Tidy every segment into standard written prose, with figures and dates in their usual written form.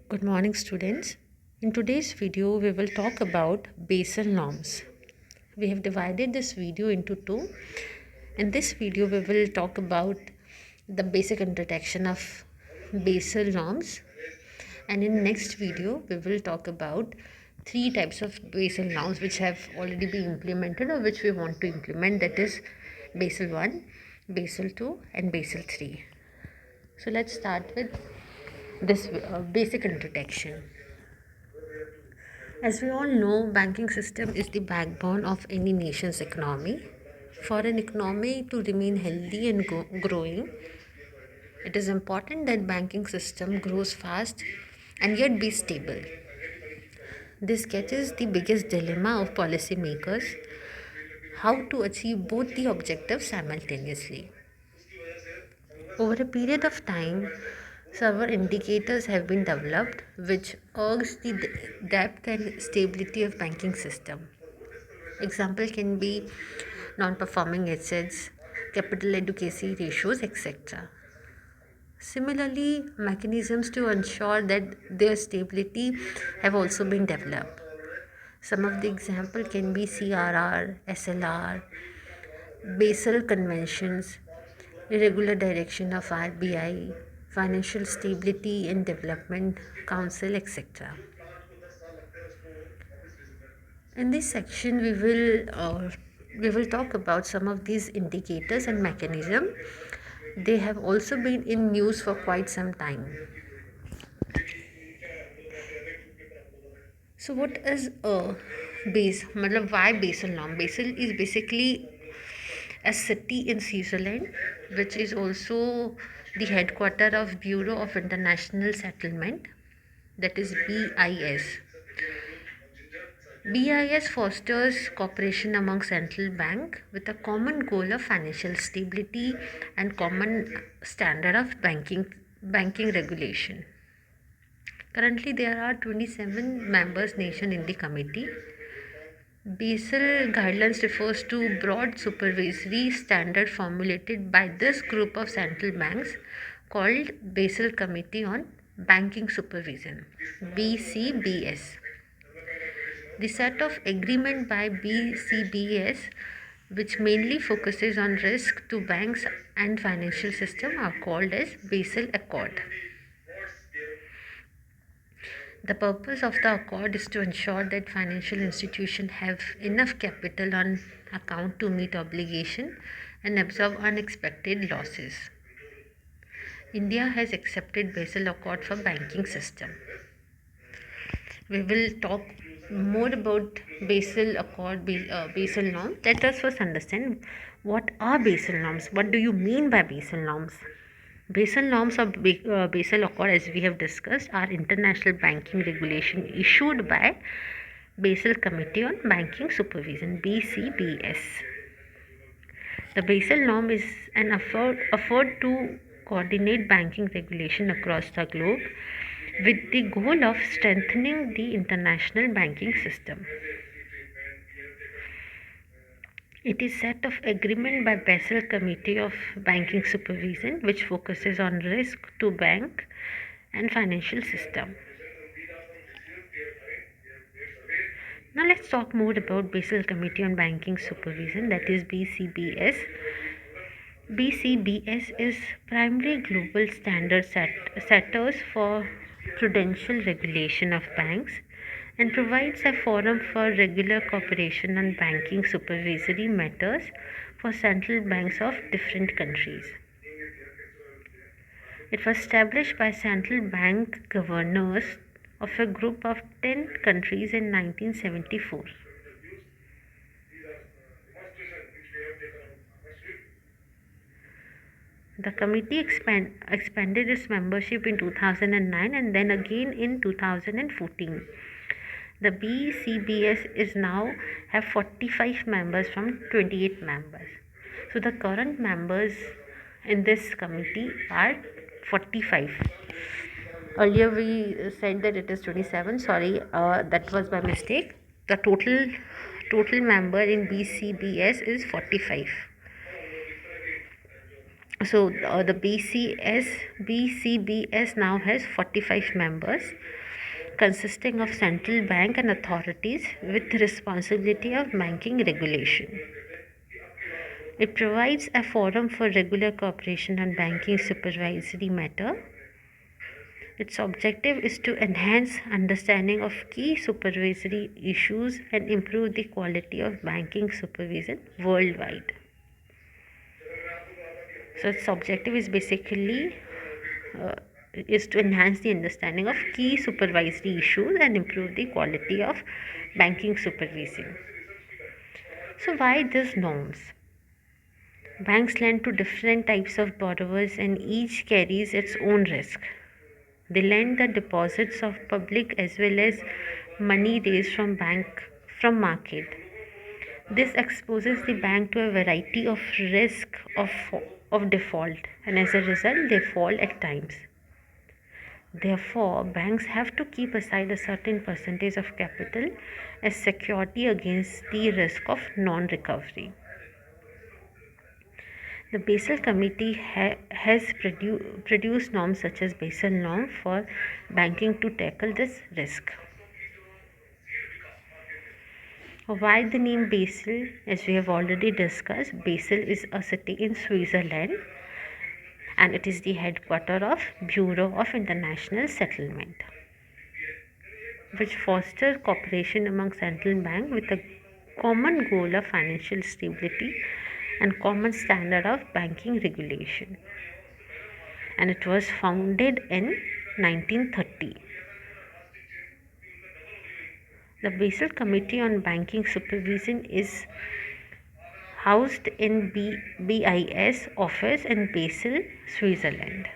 Good morning, students. In today's video, we will talk about Basel norms. We have divided this video into two. In this video, we will talk about the basic introduction of Basel norms, and in next video, we will talk about three types of Basel norms which have already been implemented or which we want to implement. That is Basel 1, Basel 2, and Basel 3. So let's start with this basic introduction. As we all know, banking system is the backbone of any nation's economy. For an economy to remain healthy and growing, it is important that banking system grows fast and yet be stable. This catches the biggest dilemma of policymakers: how to achieve both the objectives simultaneously. Over a period of time, several indicators have been developed which urge the depth and stability of banking system. Example can be non-performing assets, capital adequacy ratios, etc. Similarly, mechanisms to ensure that their stability have also been developed. Some of the example can be CRR, SLR, Basel conventions, irregular direction of RBI, Financial Stability and Development Council, etc. In this section, we will talk about some of these indicators and mechanism. They have also been in news for quite some time. So, what is a base? मतलब why Basel norm? Basel is basically a city in Switzerland, which is also the headquarter of Bureau of International Settlement, that is BIS. BIS fosters cooperation among central bank with a common goal of financial stability and common standard of banking regulation. Currently, there are 27 members nation in the committee. Basel guidelines refers to broad supervisory standard formulated by this group of central banks called Basel Committee on Banking Supervision, BCBS. The set of agreement by BCBS, which mainly focuses on risk to banks and financial system, are called as Basel Accord. The purpose of the accord is to ensure that financial institutions have enough capital on account to meet obligation and absorb unexpected losses. India has accepted Basel Accord for banking system. We will talk more about Basel Accord, Basel norms. Let us first understand what are Basel norms. What do you mean by Basel norms? Basel norms of Basel Accord, as we have discussed, are international banking regulation issued by Basel Committee on Banking Supervision, BCBS. The Basel norm is an effort to coordinate banking regulation across the globe with the goal of strengthening the international banking system. It is set of agreement by Basel Committee of Banking Supervision, which focuses on risk to bank and financial system. Now let's talk more about Basel Committee on Banking Supervision, that is BCBS. BCBS is primary global standard setters for prudential regulation of banks and provides a forum for regular cooperation on banking supervisory matters for central banks of different countries. It was established by central bank governors of a group of 10 countries in 1974. The committee expanded its membership in 2009 and then again in 2014. The BCBS is now have 45 members from 28 members. So the current members in this committee are 45. Earlier we said that it is 27. Sorry, that was by mistake. The total member in BCBS is 45. So the BCBS now has 45 members, consisting of central bank and authorities with responsibility of banking regulation. It provides a forum for regular cooperation on banking supervisory matter. Its objective is to enhance understanding of key supervisory issues and improve the quality of banking supervision worldwide. So its objective is basically uh, is to enhance the understanding of key supervisory issues and improve the quality of banking supervision. So why these norms? Banks lend to different types of borrowers and each carries its own risk. They lend the deposits of public as well as money raised from market. This exposes the bank to a variety of risk of default, and as a result they fall at times. Therefore, banks have to keep aside a certain percentage of capital as security against the risk of non-recovery. The Basel Committee has produced norms such as Basel norm for banking to tackle this risk. Why the name Basel? As we have already discussed, Basel is a city in Switzerland and it is the headquarters of Bureau of International Settlement, which fosters cooperation among central banks with a common goal of financial stability and common standard of banking regulation. And it was founded in 1930. The Basel Committee on Banking Supervision is housed in BIS office in Basel, Switzerland.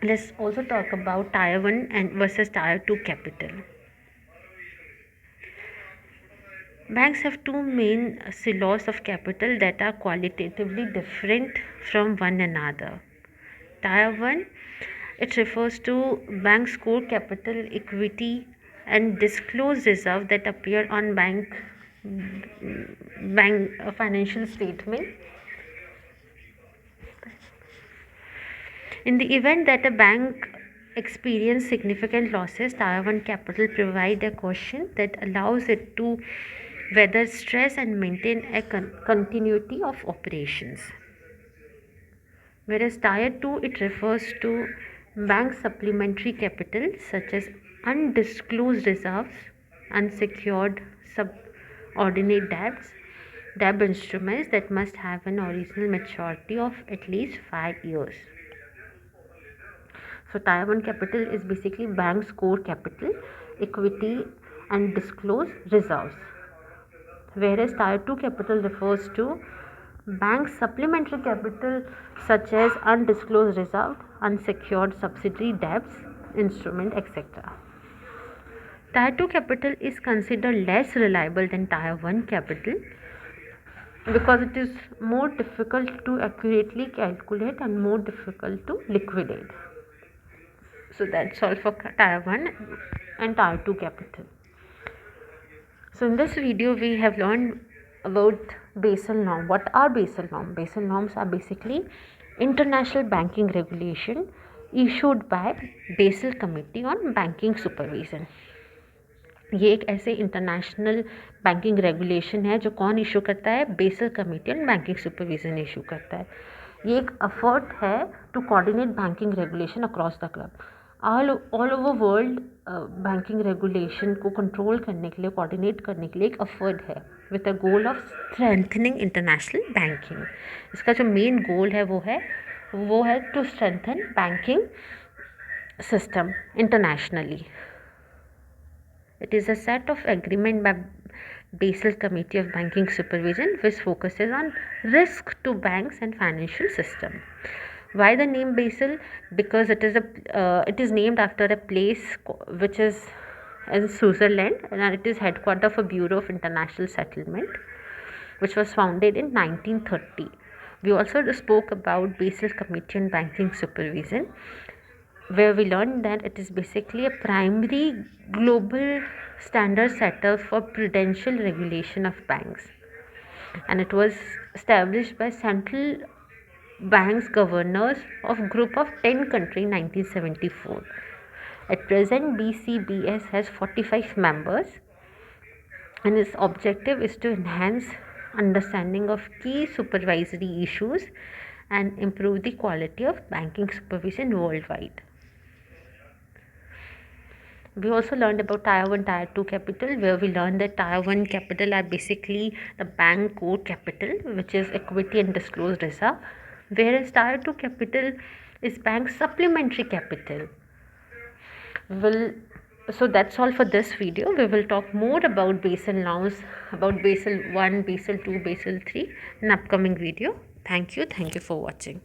Let's also talk about Tier 1 and versus Tier 2 capital. Banks have two main silos of capital that are qualitatively different from one another. Tier 1, it refers to bank's core capital, equity and disclosed reserve that appear on bank financial statement. In the event that a bank experiences significant losses, Tier 1 capital provide a cushion that allows it to weather stress and maintain a continuity of operations. Whereas Tier 2, it refers to bank supplementary capital such as undisclosed reserves, unsecured subordinate debts, debt instruments that must have an original maturity of at least 5 years. So Tier 1 capital is basically bank's core capital, equity and disclosed reserves. Whereas Tier 2 capital refers to bank supplementary capital such as undisclosed reserve, unsecured subsidiary debts, instrument, etc. Tier 2 capital is considered less reliable than Tier 1 capital because it is more difficult to accurately calculate and more difficult to liquidate. So that's all for Tier 1 and Tier 2 capital. So in this video we have learned about Basel norm. What are Basel norms? Basel norms are basically international banking regulation issued by Basel Committee on Banking Supervision. ये एक ऐसे international banking regulation है जो कौन issue करता है? Basel committee on banking supervision issue करता है. ये एक एफर्ट है to coordinate banking regulation across the globe. All over world banking regulation को कंट्रोल करने के लिए, कोऑर्डिनेट करने के लिए एक एफर्ट है with the goal of strengthening international banking. इसका जो मेन गोल है वो है to strengthen banking system internationally. It is a set of agreement by Basel Committee of Banking Supervision which focuses on risk to banks and financial system. Why the name Basel? Because it is named after a place which is in Switzerland and it is headquarters for Bureau of International Settlement, which was founded in 1930. We also spoke about Basel Committee on Banking Supervision, where we learned that it is basically a primary global standard setter for prudential regulation of banks, and it was established by central banks governors of group of 10 countries in 1974. At present, BCBS has 45 members, and its objective is to enhance understanding of key supervisory issues and improve the quality of banking supervision worldwide. We also learned about Tier 1, Tier 2 capital, where we learned that Tier 1 capital are basically the bank core capital, which is equity and disclosed reserve, whereas Tier 2 capital is bank supplementary capital. Will So that's all for this video. We will talk more about Basel norms, about Basel 1, Basel 2, Basel 3 in upcoming video. Thank you for watching.